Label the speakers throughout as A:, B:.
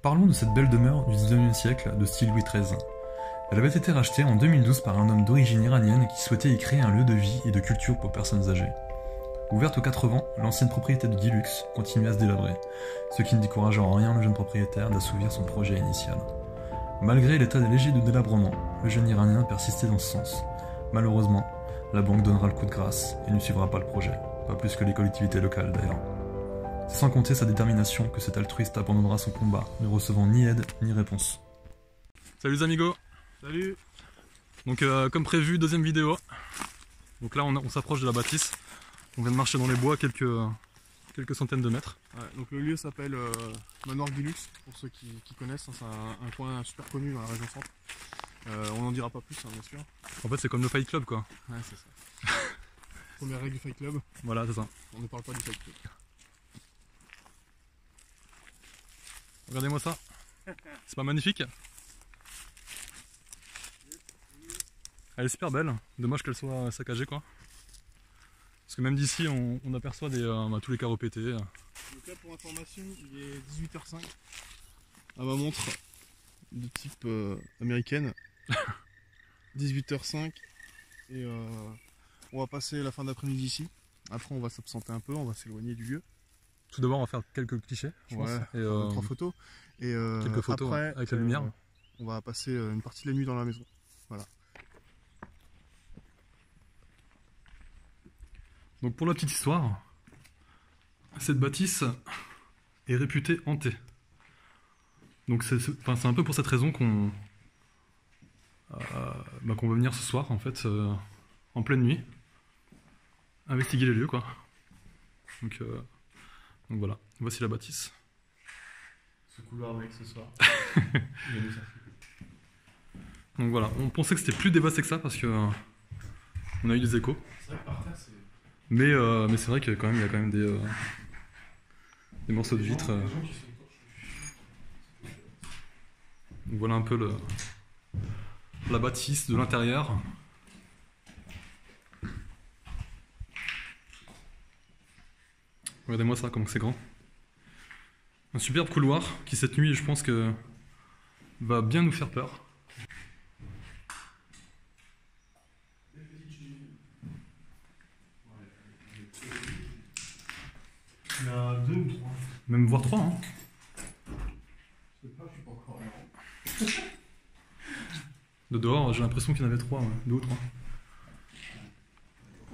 A: Parlons de cette belle demeure du 19e siècle de style Louis XIII. Elle avait été rachetée en 2012 par un homme d'origine iranienne qui souhaitait y créer un lieu de vie et de culture pour personnes âgées. Ouverte aux 4 vents, l'ancienne propriété de Guy Lux continue à se délabrer, ce qui ne décourage en rien le jeune propriétaire d'assouvir son projet initial. Malgré l'état léger de délabrement, le jeune Iranien persistait dans ce sens. Malheureusement, la banque donnera le coup de grâce et ne suivra pas le projet, pas plus que les collectivités locales d'ailleurs. C'est sans compter sa détermination que cet altruiste abandonnera son combat, ne recevant ni aide ni réponse. Salut les amigos.
B: Salut.
A: Donc comme prévu, deuxième vidéo. Donc là on s'approche de la bâtisse. On vient de marcher dans les bois quelques centaines de mètres.
B: Ouais, donc le lieu s'appelle Manoir Guy Lux, pour ceux qui connaissent, hein, c'est un coin super connu dans la région centre. On n'en dira pas plus, hein, bien sûr.
A: En fait c'est comme le Fight Club quoi.
B: Ouais, c'est ça. Première règle du Fight Club.
A: Voilà, c'est ça.
B: On ne parle pas du Fight Club.
A: Regardez-moi ça. C'est pas magnifique? Elle est super belle. Dommage qu'elle soit saccagée quoi. Parce que même d'ici on aperçoit tous les carreaux pétés.
B: Donc là pour information il est 18h05 à ma montre de type américaine. 18h05 et on va passer la fin d'après-midi ici. Après on va s'absenter un peu, on va s'éloigner du lieu.
A: Tout d'abord on va faire quelques clichés je pense. Et
B: 3 photos. Et
A: quelques photos
B: après,
A: avec la lumière.
B: On va passer une partie de la nuit dans la maison. Voilà.
A: Donc pour la petite histoire, cette bâtisse est réputée hantée. Donc c'est un peu pour cette raison qu'on va venir ce soir en fait, en pleine nuit, investiguer les lieux quoi. Donc voilà, voici la bâtisse.
B: Ce couloir mec ce soir.
A: Donc voilà, on pensait que c'était plus dévasté que ça parce que on a eu des échos.
B: C'est vrai que par terre c'est...
A: Mais c'est vrai qu'il y a quand même des morceaux de vitre. Donc voilà un peu la bâtisse de l'intérieur. Regardez-moi ça, comme c'est grand. Un superbe couloir qui cette nuit je pense que va bien nous faire peur.
B: Il y a 2 ou 3.
A: Même voire 3 hein.
B: Je sais pas, je suis pas encore là.
A: De dehors j'ai l'impression qu'il y en avait 3, ouais. 2 ou 3.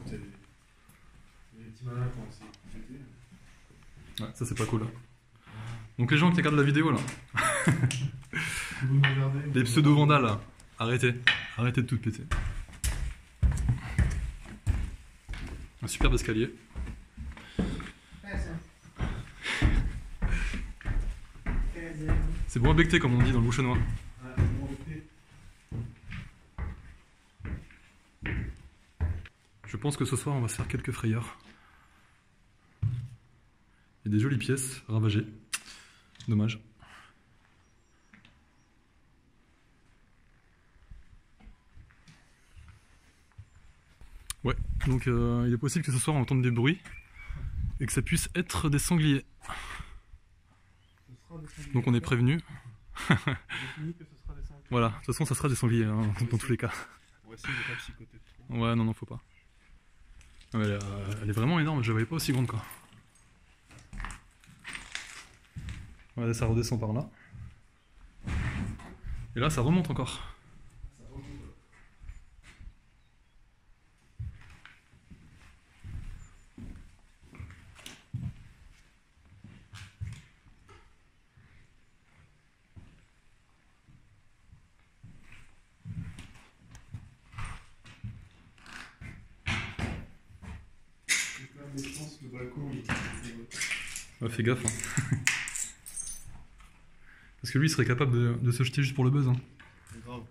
B: Il y a des petits malins qui ont essayé de péter.
A: Ouais, ça c'est pas cool. Donc les gens qui regardent la vidéo là,
B: Vous me regardez,
A: les pseudo-vandales là, arrêtez de tout péter. Un superbe escalier. C'est bon becté comme on dit dans le bouchonnois. Je pense que ce soir on va se faire quelques frayeurs. Il y a des jolies pièces ravagées. Dommage. Ouais, donc il est possible que ce soir on entende des bruits et que ça puisse être des sangliers. Donc on est prévenu. Voilà, de toute façon ça sera des sangliers hein, dans tous les cas. Ouais, non, faut pas. Ah, mais elle est vraiment énorme, je la voyais pas aussi grande quoi. Regardez, ça redescend par là. Et là ça remonte encore.
B: Le balcon,
A: Ouais, fais gaffe. Hein. Parce que lui il serait capable de se jeter juste pour le buzz. Hein.
B: C'est grave.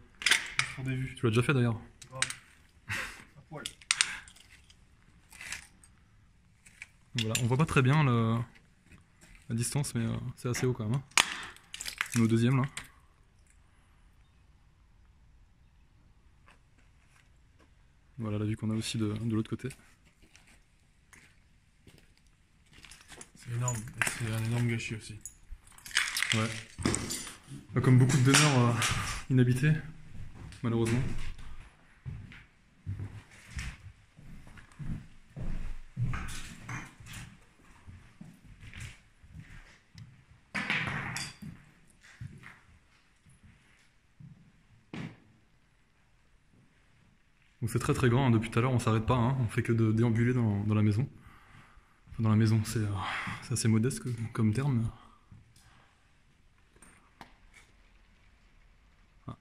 B: Sur des vues.
A: Tu l'as déjà fait d'ailleurs.
B: Grave. À poil.
A: Voilà, on voit pas très bien la distance, mais c'est assez haut quand même. Hein. On est au deuxième là. Voilà la vue qu'on a aussi de l'autre côté.
B: C'est énorme, et c'est un énorme gâchis aussi.
A: Ouais. Comme beaucoup de demeures inhabitées, malheureusement. Donc c'est très très grand, hein. Depuis tout à l'heure on s'arrête pas, hein. On fait que de déambuler dans la maison. Enfin, dans la maison, c'est assez modeste comme terme. Ah.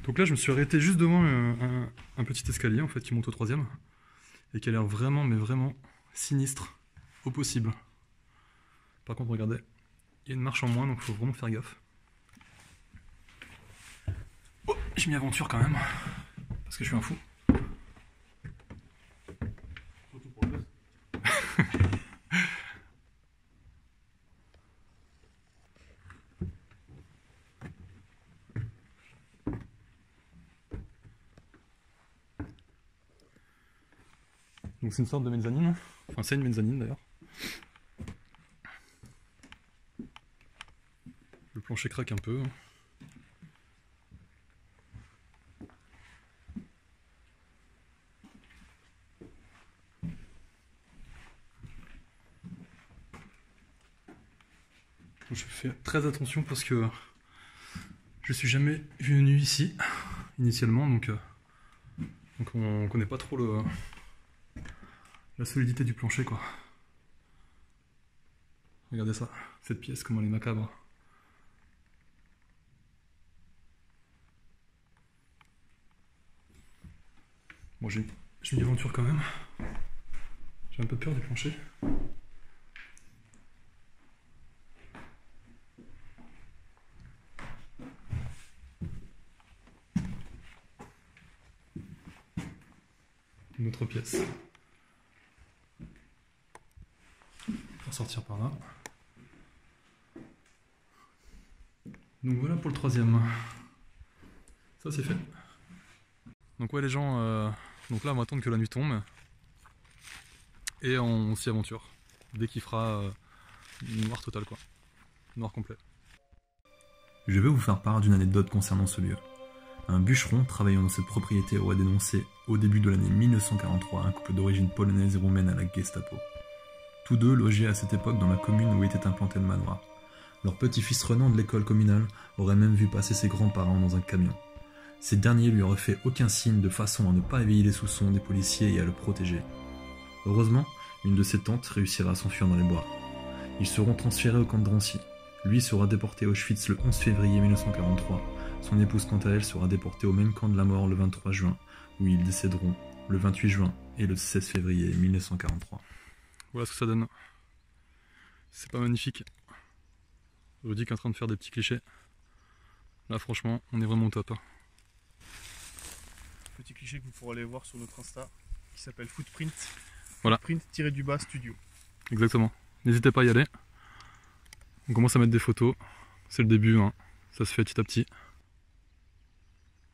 A: Donc là je me suis arrêté juste devant un petit escalier en fait qui monte au 3e. Et qui a l'air vraiment, mais vraiment sinistre au possible. Par contre, regardez, il y a une marche en moins, donc il faut vraiment faire gaffe. Oh, je m'y aventure quand même, parce que je suis un fou.
B: Surtout pour le
A: Donc c'est une sorte de mezzanine, enfin c'est une mezzanine d'ailleurs. Le plancher craque un peu. Je fais très attention parce que je suis jamais venu ici initialement, donc on connaît pas trop la solidité du plancher quoi. Regardez ça, cette pièce, comment elle est macabre. Bon, je m'y aventure quand même. J'ai un peu peur du plancher. Une autre pièce. On va sortir par là. Donc voilà pour le 3e. Ça c'est fait. Donc ouais les gens, donc là on va attendre que la nuit tombe. Et on s'y aventure. Dès qu'il fera noir total quoi. Noir complet. Je vais vous faire part d'une anecdote concernant ce lieu. Un bûcheron travaillant dans cette propriété aurait dénoncé au début de l'année 1943 un couple d'origine polonaise et roumaine à la Gestapo. Tous deux logeaient à cette époque dans la commune où était implanté le manoir. Leur petit-fils Renan de l'école communale aurait même vu passer ses grands-parents dans un camion. Ces derniers lui auraient fait aucun signe de façon à ne pas éveiller les soupçons des policiers et à le protéger. Heureusement, une de ses tantes réussira à s'enfuir dans les bois. Ils seront transférés au camp de Drancy. Lui sera déporté à Auschwitz le 11 février 1943. Son épouse quant à elle sera déportée au même camp de la mort le 23 juin, où ils décéderont le 28 juin et le 16 février 1943. Voilà ce que ça donne. C'est pas magnifique. Je vous dis qu'en train de faire des petits clichés. Là franchement, on est vraiment au top.
B: petit cliché que vous pourrez aller voir sur notre Insta qui s'appelle Footprint.
A: Voilà.
B: Footprint-du-bas studio.
A: Exactement. N'hésitez pas à y aller. On commence à mettre des photos. C'est le début, hein. Ça se fait petit à petit.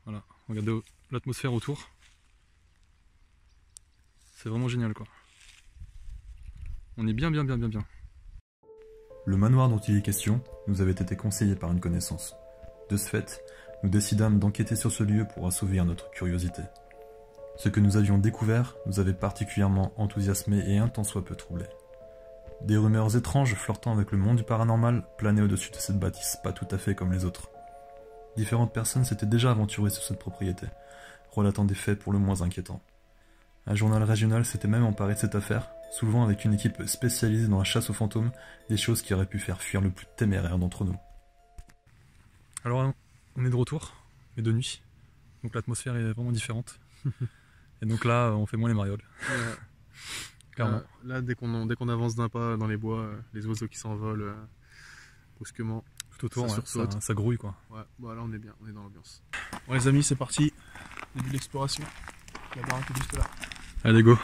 A: Voilà, regardez l'atmosphère autour. C'est vraiment génial quoi. On est bien. Le manoir dont il est question nous avait été conseillé par une connaissance. De ce fait, nous décidâmes d'enquêter sur ce lieu pour assouvir notre curiosité. Ce que nous avions découvert nous avait particulièrement enthousiasmés et un tant soit peu troublés. Des rumeurs étranges flirtant avec le monde du paranormal planaient au-dessus de cette bâtisse pas tout à fait comme les autres. Différentes personnes s'étaient déjà aventurées sur cette propriété, relatant des faits pour le moins inquiétants. Un journal régional s'était même emparé de cette affaire, soulevant avec une équipe spécialisée dans la chasse aux fantômes des choses qui auraient pu faire fuir le plus téméraire d'entre nous. Alors on est de retour, mais de nuit, donc l'atmosphère est vraiment différente. Et donc là on fait moins les marioles. Clairement.
B: Là dès qu'on avance d'un pas dans les bois, les oiseaux qui s'envolent brusquement.
A: Tout autour, ouais, ça grouille quoi.
B: Ouais, bon là on est bien, on est dans l'ambiance. Bon les amis, c'est parti. Début de l'exploration. La baraque est juste là.
A: Allez go.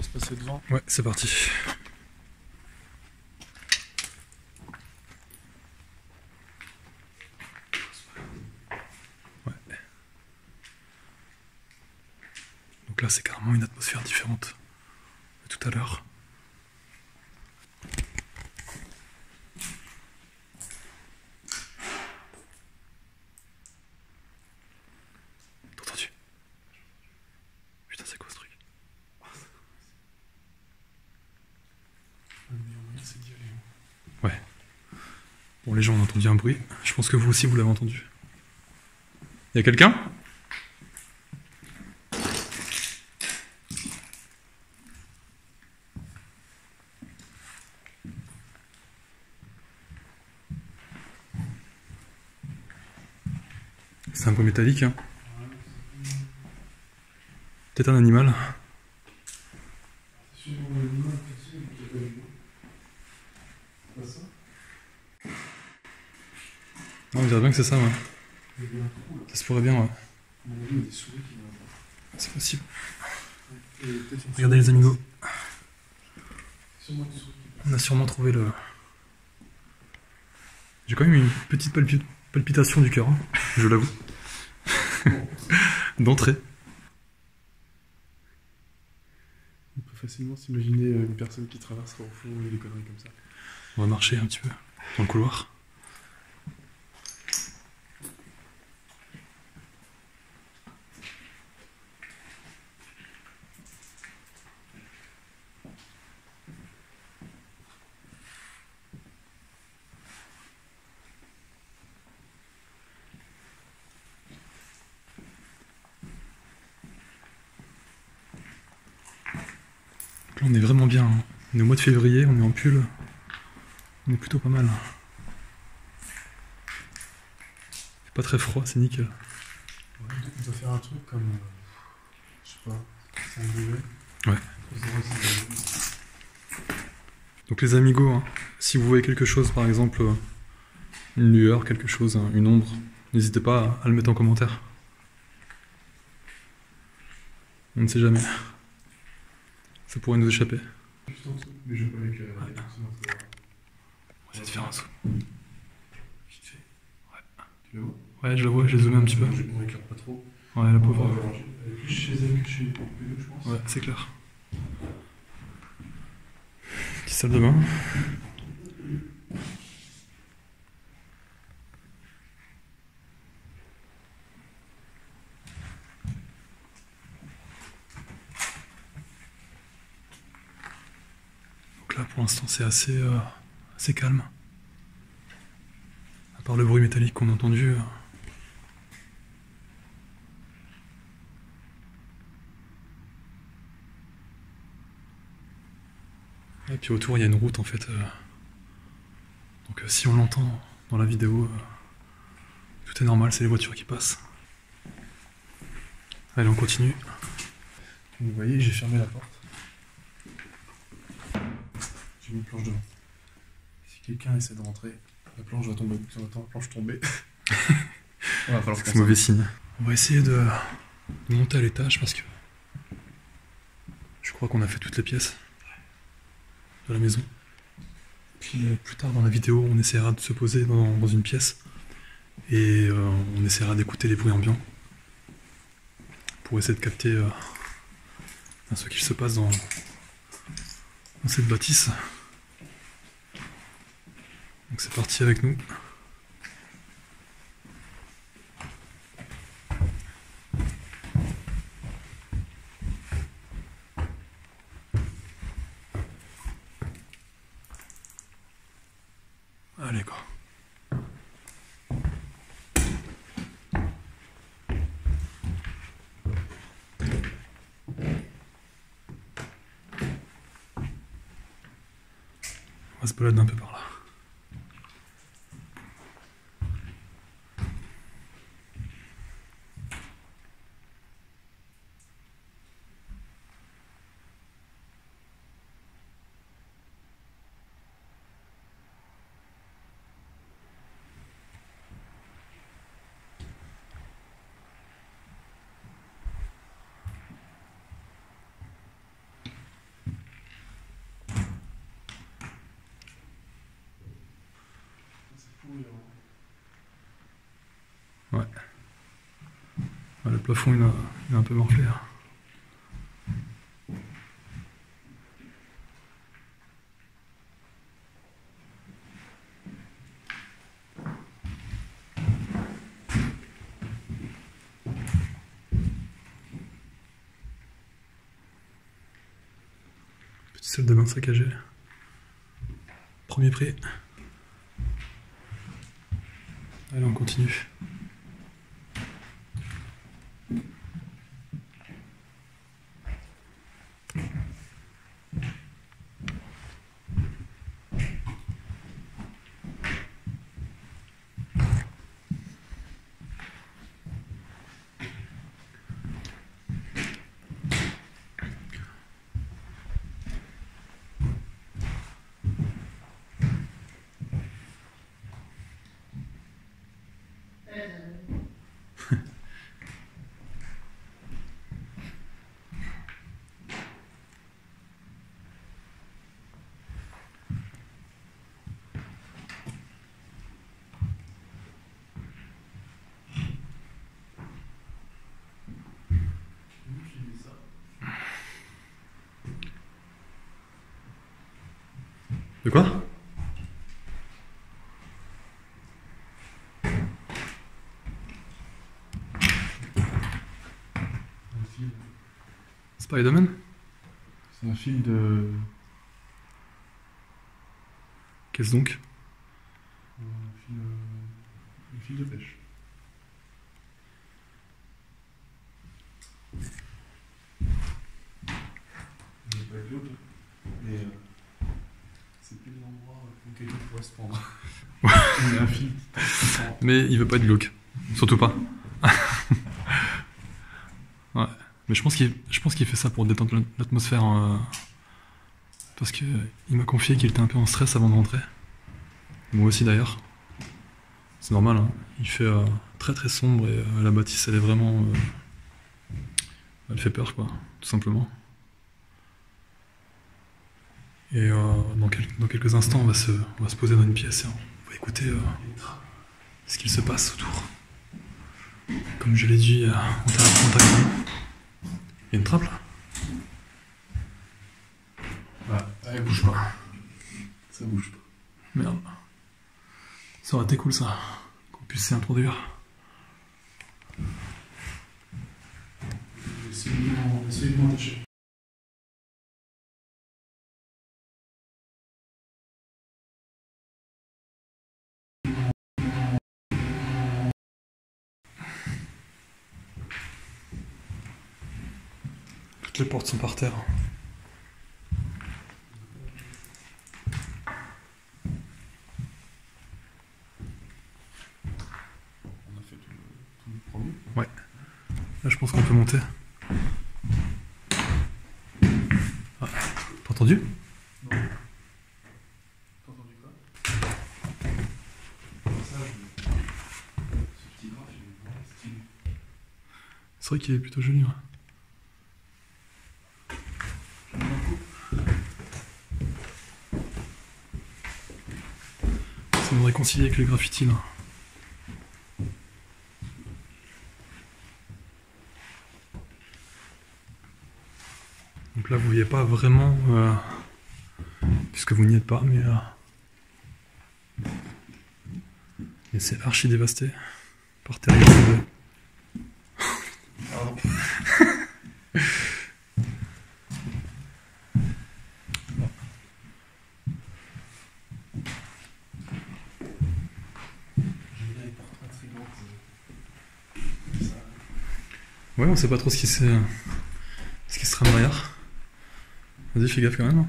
B: laisse passer devant.
A: Ouais, c'est parti. Ouais. Donc là, c'est carrément une atmosphère différente de tout à l'heure. T'as entendu? Putain, c'est quoi ce truc? Ouais. Bon, les gens ont entendu un bruit. Je pense que vous aussi, vous l'avez entendu. Y'a quelqu'un? C'est un peu métallique, hein. Peut-être un animal. Non, on dirait bien que c'est ça, ouais. Ça se pourrait bien, ouais. C'est possible. Regardez les amigos. On a sûrement trouvé le... J'ai quand même une petite palpitation du cœur, hein, je l'avoue. D'entrée.
B: On peut facilement s'imaginer une personne qui traversera au fond et des conneries comme ça.
A: On va marcher un petit peu dans le couloir. Là, on est vraiment bien, hein. On est au mois de février, on est en pull. On est plutôt pas mal. C'est pas très froid, c'est nickel.
B: Ouais, on peut faire un truc comme... je sais pas, 5 degrés.
A: Ouais. Donc les amigos, hein, si vous voyez quelque chose, par exemple une lueur, quelque chose, hein, une ombre, n'hésitez pas à le mettre en commentaire. On ne sait jamais. Ça pourrait nous échapper.
B: Juste en dessous, mais je vais pas l'éclairer.
A: Ouais. On va essayer de faire un saut.
B: Tu la vois?
A: Ouais, je la vois, j'ai zoomé un petit peu.
B: On l'éclaire pas trop.
A: Ouais, la pauvre.
B: Elle est plus chez elle que chez nous, je pense.
A: Ouais, c'est clair. Petite salle de bain. Donc là, pour l'instant, c'est assez calme. À part le bruit métallique qu'on a entendu. Et puis autour, il y a une route en fait. Donc si on l'entend dans la vidéo, tout est normal, c'est les voitures qui passent. Allez, on continue.
B: Vous voyez, j'ai fermé la porte. J'ai mis une planche devant. Si quelqu'un essaie de rentrer, la planche va tomber. Si on attend la planche tomber,
A: c'est mauvais signe. On va essayer de monter à l'étage parce que je crois qu'on a fait toutes les pièces de la maison. Puis plus tard dans la vidéo, on essaiera de se poser dans une pièce et on essaiera d'écouter les bruits ambiants pour essayer de capter ce qu'il se passe dans cette bâtisse. Donc c'est parti avec nous. Allez quoi. On va se balader un peu par là. Ah, le plafond il a un peu morflé là. Petite salle de bain saccagée. Premier prix. Allez, on continue. De quoi? Spider-Man?
B: C'est un fil de...
A: Qu'est-ce donc?
B: Un fil de pêche. Il n'est pas avec l'autre, mais c'est plus l'endroit où quelqu'un pourrait se prendre. Il y a un fil.
A: Mais il veut pas être glauque. Surtout pas. Ouais. Mais je pense qu'il fait ça pour détendre l'atmosphère. Parce que il m'a confié qu'il était un peu en stress avant de rentrer. Moi aussi d'ailleurs. C'est normal, hein. Il fait très très sombre et la bâtisse elle est vraiment... elle fait peur quoi, tout simplement. Et dans quelques instants on va se poser dans une pièce et on va écouter ce qu'il se passe autour. Comme je l'ai dit en t'accordant. Il y a une trappe là?
B: Ouais, elle bouge pas. Ça bouge pas.
A: Merde. Ça aurait été cool ça, qu'on puisse s'y introduire.
B: Essayez de m'entacher.
A: Toutes les portes sont par terre.
B: On a fait tout le premier.
A: Ouais. Là je pense qu'on peut monter. Ah, t'as entendu?
B: Non. T'as entendu quoi? Ça, ce petit graphe, il est vraiment stylé.
A: C'est vrai qu'il est plutôt joli. Ouais. Ça me réconcilie avec les graffitis là. Donc là vous voyez pas vraiment puisque vous n'y êtes pas, mais c'est archi dévasté. Par terre il y a de...
B: Pardon.
A: Ouais, on sait pas trop ce qui se trame derrière. Vas-y, fais gaffe quand même.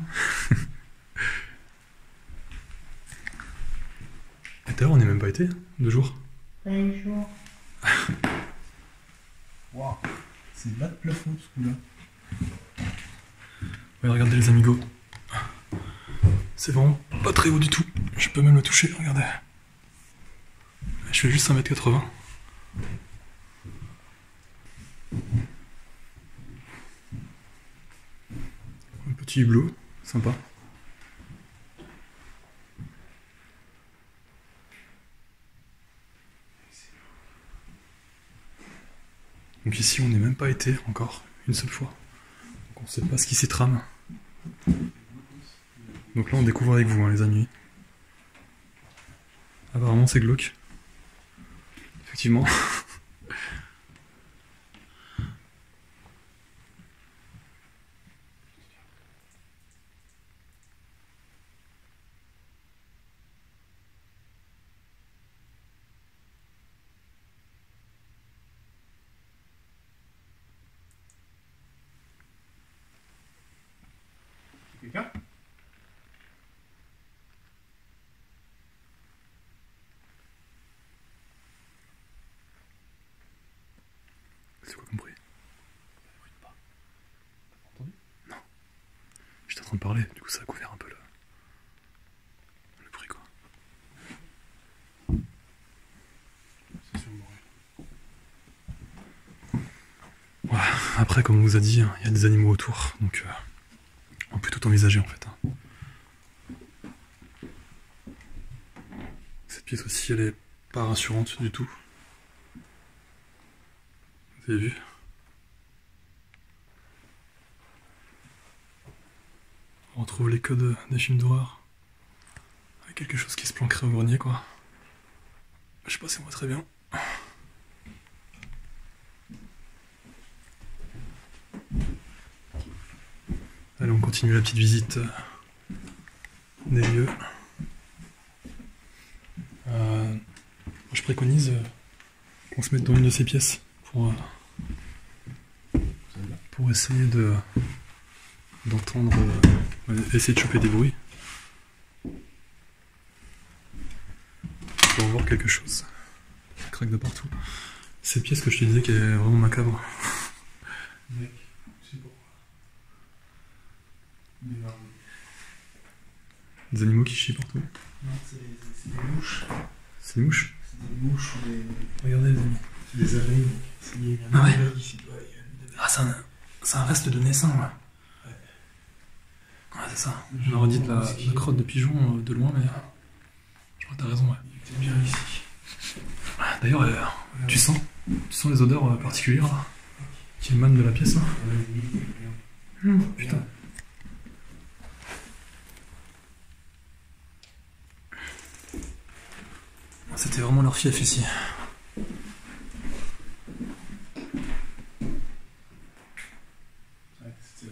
A: Et d'ailleurs, on n'y est même pas été, 2 jours.
C: Bonjour.
B: Waouh, c'est bas de plafond ce coup-là.
A: Ouais, regardez les amigos. C'est vraiment pas très haut du tout. Je peux même le toucher, regardez. Je fais juste 1m80. Un petit hublot, sympa. Donc ici on n'est même pas été encore une seule fois. Donc on sait pas ce qui s'y trame. Donc là on découvre avec vous hein, les amis. Apparemment c'est glauque. Effectivement.
B: Quelqu'un?
A: C'est quoi comme bruit? Non. J'étais en train de parler, du coup ça a couvert un peu le bruit quoi.
B: C'est sûrement rien.
A: Voilà. Après comme on vous a dit, il y a des animaux autour, donc on peut tout envisager en fait. Hein. Cette pièce aussi elle est pas rassurante du tout. Vous avez vu? On retrouve les codes des films d'horreur. Avec quelque chose qui se planquerait au grenier quoi. Je sais pas si on voit très bien. Allez, on continue la petite visite des lieux. Je préconise qu'on se mette dans une de ces pièces pour essayer d'entendre, essayer de choper des bruits. Pour voir quelque chose. Ça craque de partout. Cette pièce que je te disais qui est vraiment macabre.
B: Mec, je sais pourquoi.
A: Des animaux qui chient partout.
B: Non, c'est des mouches.
A: C'est des mouches?
B: C'est des mouches ou des.
A: Regardez les amis.
B: C'est des abeilles. Il y a
A: Ah ouais.
B: abeille ici. Ouais, il y a une abeille.
A: Ah, c'est un reste de naissant, ouais. Ouais, c'est ça. On aurait dit de la crotte de pigeon de loin, mais je crois que t'as raison, ouais.
B: Il était bien ici.
A: D'ailleurs, tu sens les odeurs particulières là, qui émanent de la pièce là? Putain. C'était vraiment leur fief ici.
B: Ouais, c'était.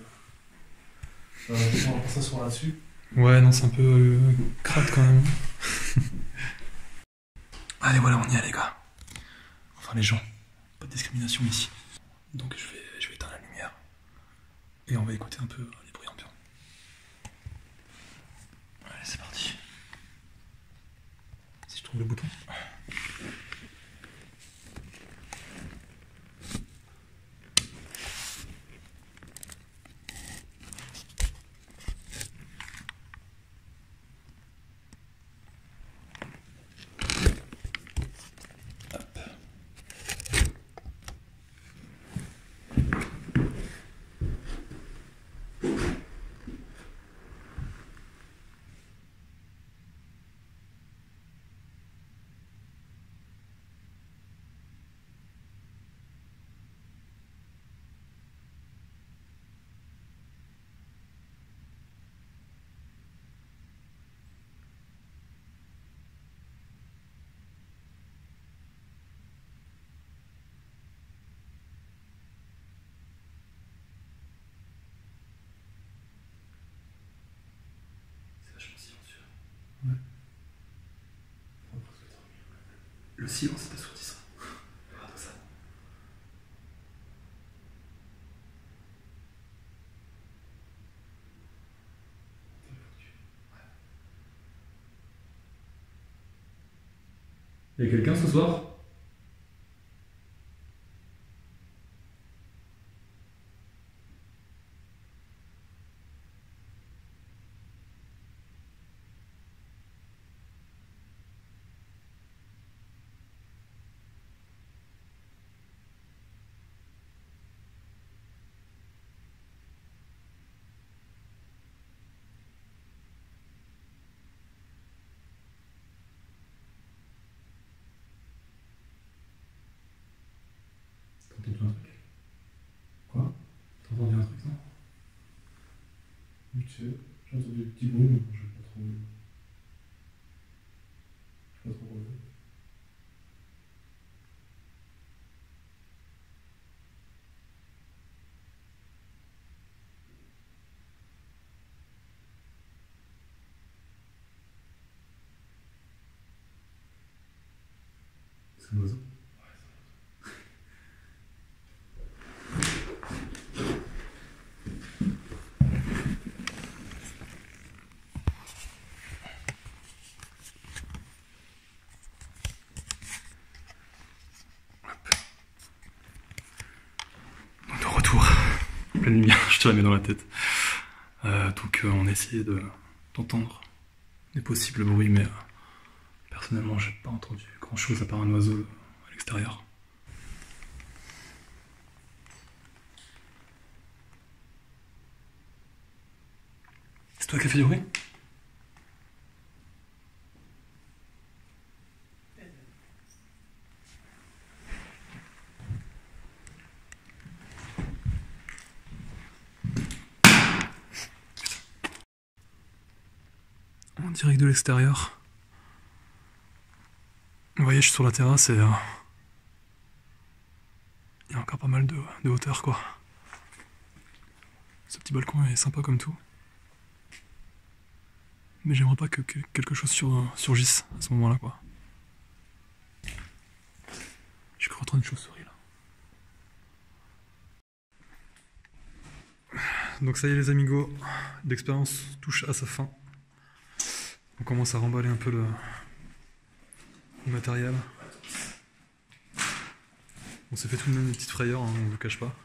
B: On va pas s'asseoir là-dessus.
A: Ouais, non, c'est un peu crade quand même. Allez, voilà, on y est les gars. Enfin les gens. Pas de discrimination ici. Donc je vais éteindre la lumière. Et on va écouter un peu les bruits ambiants. Allez, c'est parti. Si je trouve le bouton. Ouais. Le silence est assourdissant. Regarde ça. Y'a quelqu'un ce soir?
B: J'ai entendu des petits bruits, mais je n'ai pas trop. Pas trop relevé.
A: C'est un oiseau. De retour, pleine lumière, je te la mets dans la tête. Donc on a essayé d'entendre des possibles bruits, mais personnellement j'ai pas entendu grand chose à part un oiseau à l'extérieur. C'est toi qui as fait du bruit? En direct de l'extérieur. Vous voyez, je suis sur la terrasse et il y a encore pas mal de hauteur, quoi. Ce petit balcon est sympa comme tout. Mais j'aimerais pas que quelque chose surgisse à ce moment-là, quoi. Je suis en train de chauve-souris là. Donc ça y est les amigos, l'expérience touche à sa fin. On commence à remballer un peu le matériel. On s'est fait tout de même une petite frayeur, hein, on ne vous cache pas.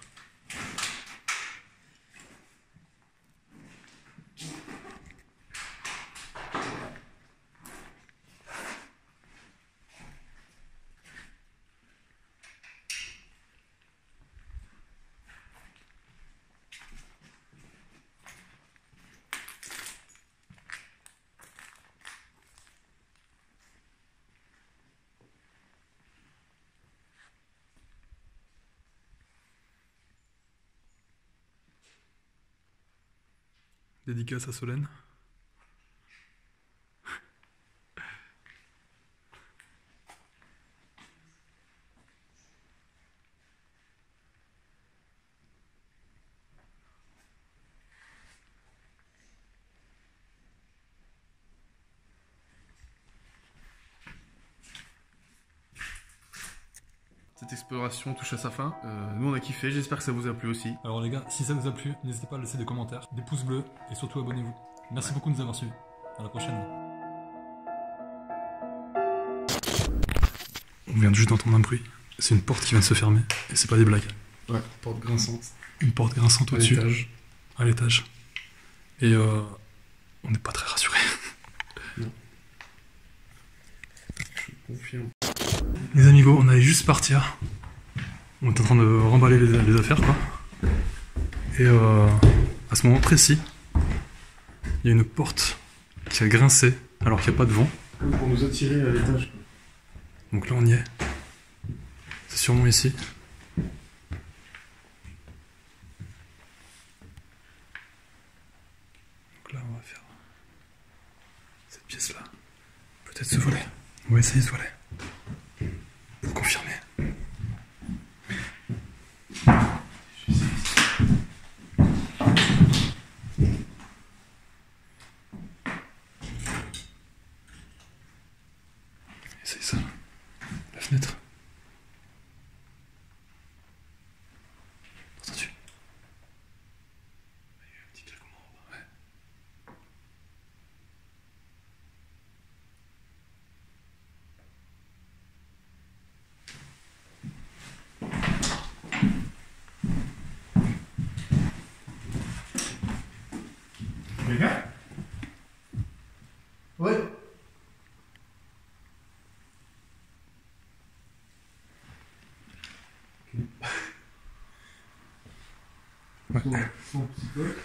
A: Dédicace à Solène.
B: Cette exploration touche à sa fin. Nous on a kiffé, j'espère que ça vous a plu aussi.
A: Alors les gars, si ça vous a plu, n'hésitez pas à laisser des commentaires, des pouces bleus et surtout abonnez-vous. Merci beaucoup de nous avoir suivis. À la prochaine. On vient juste d'entendre un bruit. C'est une porte qui vient de se fermer et c'est pas des blagues.
B: Ouais, porte grinçante.
A: Une porte grinçante
B: À
A: au-dessus.
B: l'étage.
A: À l'étage. Et on n'est pas très rassurés.
B: Non. Je confirme.
A: Les amigos, on allait juste partir. On est en train de remballer les affaires, quoi. Et à ce moment précis, il y a une porte qui a grincé alors qu'il n'y a pas de vent.
B: Pour nous attirer à l'étage.
A: Donc là, on y est. C'est sûrement ici. Donc là, on va faire cette pièce-là. Peut-être ce volet. On va essayer ce volet. Pour confirmer. Essaye ça. La fenêtre. Entends-tu? Il y a eu un petit claquement en bas. Ouais.
B: Les gars? Ouais.
A: Ouais.
B: Sans psychote.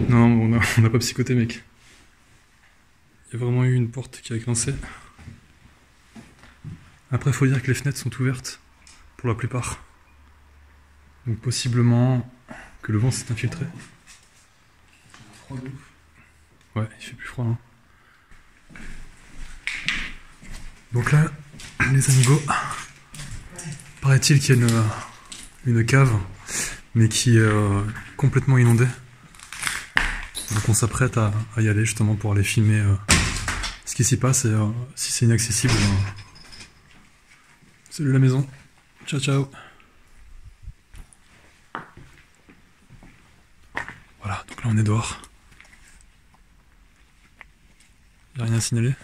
A: Non, on n'a pas psychoté, mec. Il y a vraiment eu une porte qui a grincé. Après, il faut dire que les fenêtres sont ouvertes pour la plupart. Donc possiblement que le vent s'est infiltré.
B: Froid de ouf.
A: Ouais, il fait plus froid, hein. Donc là, les amigos, paraît-il qu'il y a une cave, mais qui est complètement inondée. Donc on s'apprête à y aller justement pour aller filmer ce qui s'y passe, et si c'est inaccessible, salut la maison, ciao ciao. Voilà, donc là on est dehors. Y'a rien à signaler.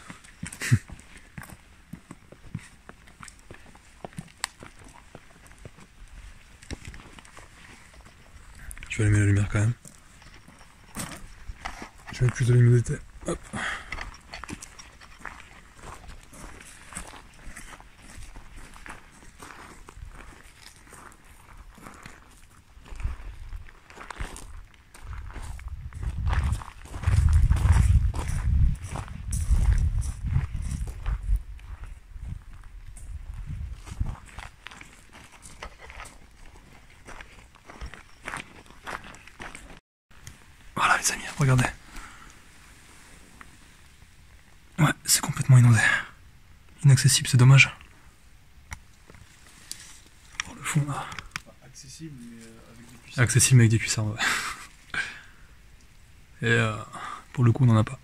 A: Je vais allumer la lumière quand même. Je vais mettre plus de luminosité. Hop. Voilà les amis, regardez. Ouais, c'est complètement inondé. Inaccessible, c'est dommage. Pour le fond là.
B: Accessible mais avec des cuissards.
A: Accessible mais avec des cuissards, ouais. Et pour le coup on n'en a pas.